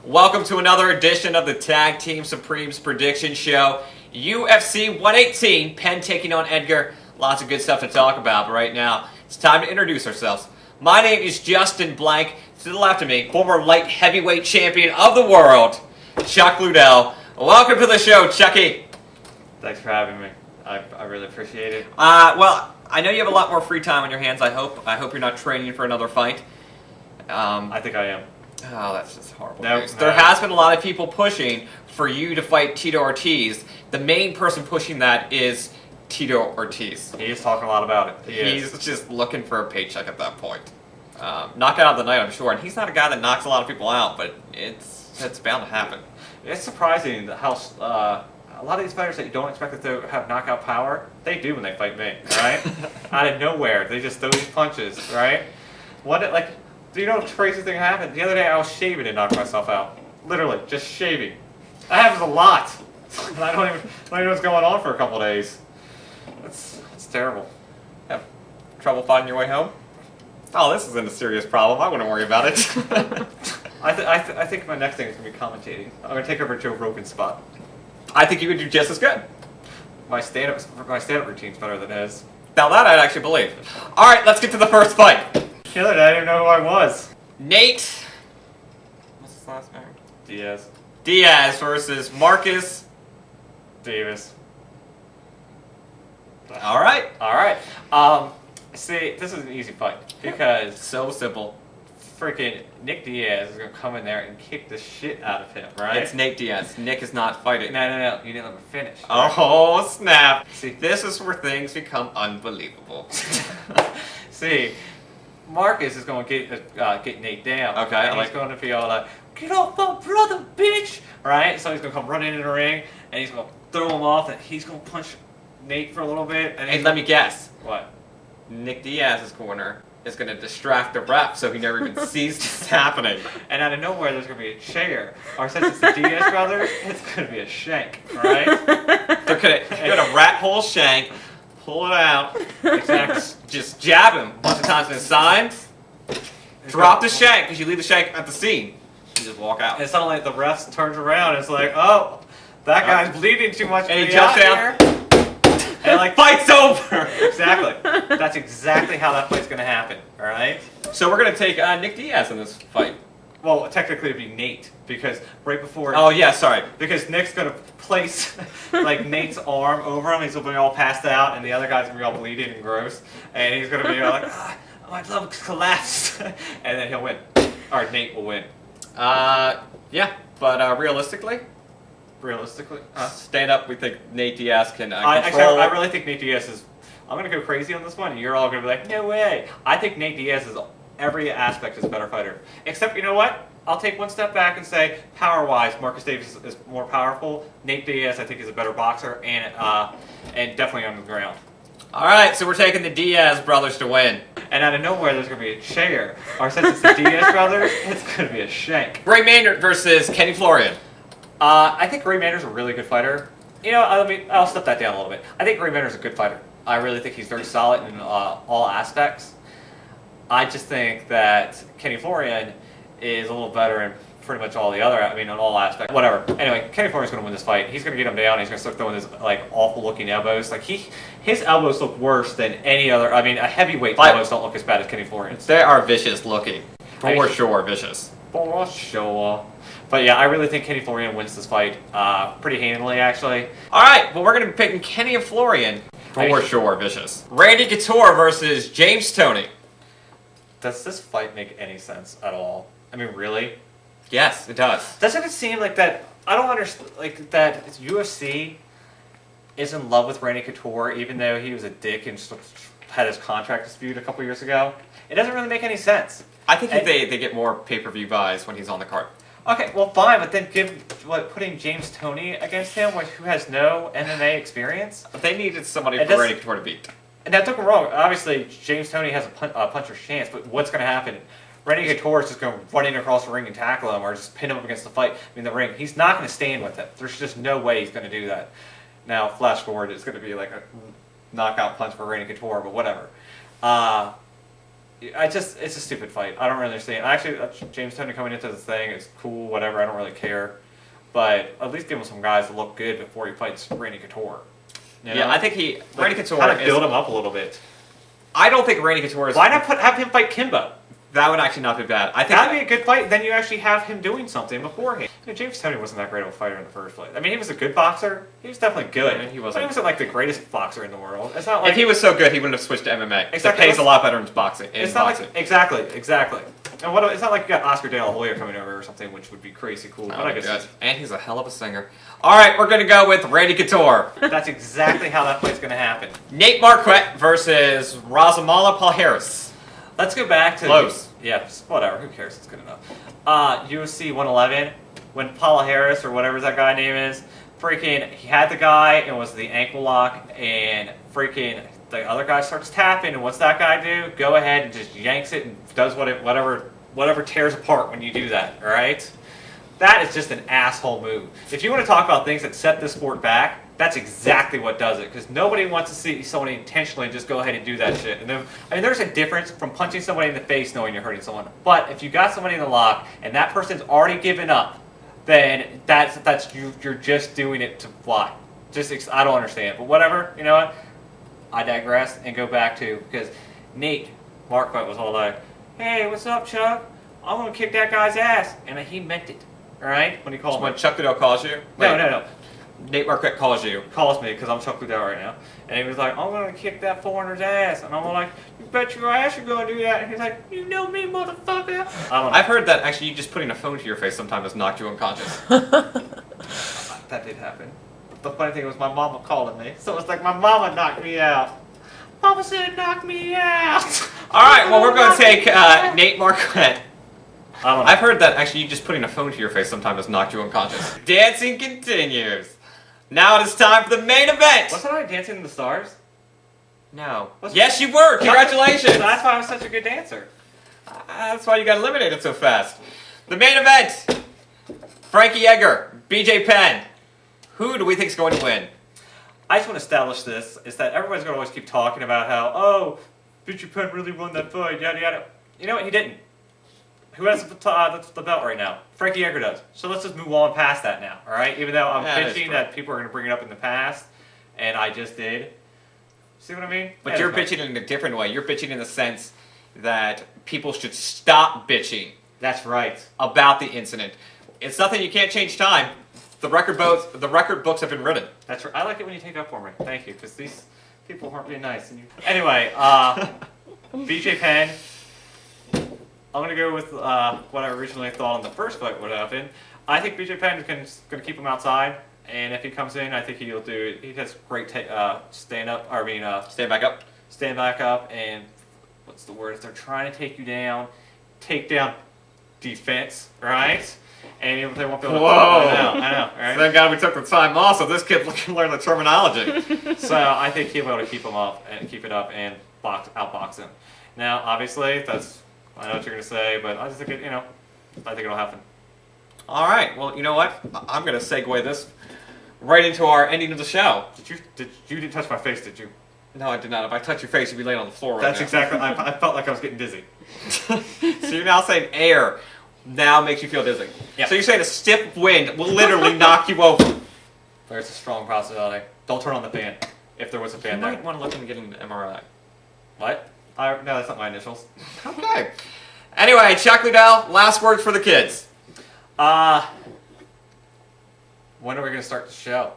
Welcome to another edition of the Tag Team Supremes Prediction Show. UFC 118, Penn taking on Edgar. Lots of good stuff to talk about, but right now, it's time to introduce ourselves. My name is Justin Blank. To the left of me, former light heavyweight champion of the world, Chuck Liddell. Welcome to the show, Chucky. Thanks for having me. I really appreciate it. Well, I know you have a lot more free time on your hands, I hope. I hope you're not training for another fight. I think I am. Oh, that's just horrible No, news. no. There has been a lot of people pushing for you to fight Tito Ortiz. The main person pushing that is Tito Ortiz. He is talking a lot about it. He's just looking for a paycheck at that point. Knockout of the night, I'm sure. And he's not a guy that knocks a lot of people out, but it's bound to happen. It's surprising how a lot of these fighters that you don't expect to have knockout power, they do when they fight me, right? Out of nowhere, they just throw these punches, right? Do you know what crazy thing happened? The other day I was shaving and knocked myself out. Literally, just shaving. That happens a lot. And I don't even know what's going on for a couple of days. It's terrible. Have trouble finding your way home? Oh, this isn't a serious problem. I wouldn't worry about it. I think my next thing is going to be commentating. I'm going to take over Joe Rogan's spot. I think you would do just as good. My stand-up routine's better than his. Now that I'd actually believe. All right, let's get to the first fight. The other day I didn't know who I was. Nate. What's his last name? Diaz versus Marcus Davis. All right. See, this is an easy fight because So simple. freaking Nick Diaz is gonna come in there and kick the shit out of him, right? It's Nate Diaz. Nick is not fighting. No, you didn't let me finish. Oh, snap. See, This is where things become unbelievable. see, Marcus is gonna get Nate down. Okay, and I like- he's gonna be all like, "Get off my brother, bitch!" Right? So he's gonna come running in the ring and he's gonna throw him off and he's gonna punch Nate for a little bit. And Hey, let me guess. What? Nick Diaz's corner is going to distract the ref so he never even sees this happening. And out of nowhere, there's going to be a chair. Or since it's the Diaz brothers, it's going to be a shank, right? They're gonna rat hole shank, pull it out, Exactly. just jab him a bunch of times in his side, drop the shank because you leave the shank at the scene. You just walk out. And suddenly the ref turns around and it's like, oh, that guy's bleeding too much. And he to be jumps out down. here. And like, Fight's over. exactly. That's exactly how that fight's going to happen, all right? So we're gonna take Nick Diaz in this fight. Well, technically it'd be Nate because right before... Oh yeah, sorry. Because Nick's going to place like Nate's arm over him. He's going to be all passed out and the other guy's going to be all bleeding and gross. And he's going to be all like, my love collapsed. And then he'll win. Or Nate will win. Yeah, but realistically, Realistically. stand up. We think Nate Diaz can Actually, control. I really think Nate Diaz is... I'm going to go crazy on this one. And you're all going to be like, no way. I think Nate Diaz is... Every aspect is a better fighter. Except, you know what? I'll take one step back and say, power-wise, Marcus Davis is more powerful. Nate Diaz, I think, is a better boxer and definitely on the ground. All right, so we're taking the Diaz brothers to win. And out of nowhere, there's going to be a chair. Or since it's the Diaz brothers, it's going to be a shank. Ray Maynard versus Kenny Florian. I think Ray Maynard's a really good fighter. You know, I'll step that down a little bit. I think Ray Maynard's a good fighter. I really think he's very solid in all aspects. I just think that Kenny Florian is a little better in pretty much all the other, in all aspects. Whatever. Anyway, Kenny Florian's going to win this fight. He's going to get him down. He's going to start throwing his, awful-looking elbows. His elbows look worse than any other, a heavyweight elbows don't look as bad as Kenny Florian's. They are vicious looking. For sure, vicious. For sure. But yeah, I really think Kenny Florian wins this fight pretty handily, actually. All right, well, we're going to be picking Kenny and Florian. For sure, vicious. Randy Couture versus James Toney. Does this fight make any sense at all? Really? Yes, it does. Doesn't it seem like that? I don't understand. Like that UFC is in love with Randy Couture, even though he was a dick and had his contract dispute a couple years ago. It doesn't really make any sense. I think they get more pay-per-view buys when he's on the card. Okay, well, fine, but then putting James Toney against him, who has no MMA experience. They needed somebody for Randy Couture to beat. And now, don't get me wrong. Obviously, James Toney has a puncher's chance, but what's going to happen? Randy Couture is just going to run in across the ring and tackle him, or just pin him up against the fight in the ring. He's not going to stand with it. There's just no way he's going to do that. Now, flash forward, it's going to be like a knockout punch for Randy Couture, but whatever. it's a stupid fight. I don't really understand. Actually, James Toney coming into this thing is cool, whatever. I don't really care. But at least give him some guys to look good before he fights Randy Couture. You know? Yeah, I think Randy Couture kind of build him up a little bit. I don't think Randy Couture is... Why not have him fight Kimbo? That would actually not be bad. I think That'd be a good fight. Then you actually have him doing something beforehand. You know, James Toney wasn't that great of a fighter in the first place. I mean, he was a good boxer. He was definitely good. Yeah, he But wasn't. he wasn't like the greatest boxer in the world. It's not like if he was so good, he wouldn't have switched to MMA. Exactly. It pays a lot better in boxing. it's not like exactly. And it's not like you got Oscar De La Hoya coming over or something, which would be crazy cool. Oh But I guess God. And he's a hell of a singer. All right, we're going to go with Randy Couture. that's exactly how that fight's going to happen. Nate Marquardt versus Rousimar Palhares. Let's go back to Close. Yeah, whatever. Who cares? It's good enough. UFC 111, when Palhares or whatever that guy name is, freaking, he had the guy and was the ankle lock, and freaking the other guy starts tapping, and what's that guy do? Go ahead and just yanks it and does whatever tears apart when you do that. All right. That is just an asshole move. If you want to talk about things that set this sport back, that's exactly what does it. Because nobody wants to see somebody intentionally just go ahead and do that shit. And then, I mean, there's a difference from punching somebody in the face knowing you're hurting someone. But if you got somebody in the lock and that person's already given up, then you're just doing it to fly. I don't understand. But whatever, you know what? I digress and go back to, because Nate Marquardt was all like, "Hey, what's up, Chuck? I'm gonna kick that guy's ass," and he meant it. All right, when he called me. When Chuck Liddell calls you? No. Nate Marquardt calls you. Calls me because I'm Chuck Liddell right now, and he was like, "I'm gonna kick that foreigner's ass," and I'm like, "You bet your ass you're gonna do that," and he's like, "You know me, motherfucker." I don't know. I've heard that actually you just putting a phone to your face sometimes has knocked you unconscious. That did happen. The funny thing was my mama calling me, so it's like my mama knocked me out. Mama said, "Knock me out." All right, well, we're going to take Nate Marquardt. I don't know. I've heard that actually you just putting a phone to your face sometimes has knocked you unconscious. Dancing continues. Now it is time for the main event. Wasn't I Dancing in the Stars? No. Yes, you were. Congratulations. That's why I was such a good dancer. That's why you got eliminated so fast. The main event. Frankie Edgar, BJ Penn. Who do we think is going to win? I just want to establish this, is that everybody's going to always keep talking about how, oh, BJ Penn really won that fight, yada yada. You know what? He didn't. Who has the belt right now? Frankie Edgar does. So let's just move on past that now, all right? Even though I'm bitching that people are going to bring it up in the past, and I just did. See what I mean? But you're bitching in a different way. You're bitching in the sense that people should stop bitching. That's right. About the incident. It's nothing you can't change time. The record books have been written. That's right. I like it when you take up for me. Thank you, because these people aren't being nice. Anyway, BJ Penn. I'm going to go with what I originally thought on the first fight would happen. I think BJ Penn is going to keep him outside, and if he comes in, I think he'll do it. He has great stand back up. Stand back up, and what's the word? If they're trying to take you down, take down defense, right? And they won't be able to. Whoa! I know, right? Thank God we took the time off, so this kid can learn the terminology. So I think he'll be able to keep him up and keep it up and outbox him. Now, obviously, I know what you're going to say, but I just think I think it'll happen. All right. Well, you know what? I'm going to segue this right into our ending of the show. You didn't touch my face, did you? No, I did not. If I touch your face, you'd be laying on the floor right That's now. exactly. I felt like I was getting dizzy. So you're now saying air now makes you feel dizzy. Yep. So you're saying a stiff wind will literally knock you over. There's a strong possibility. Don't turn on the fan. If there was a fan You there. might want to look into getting an MRI. What? No, that's not my initials. Okay. Anyway, Chuck Liddell, last words for the kids. When are we going to start the show?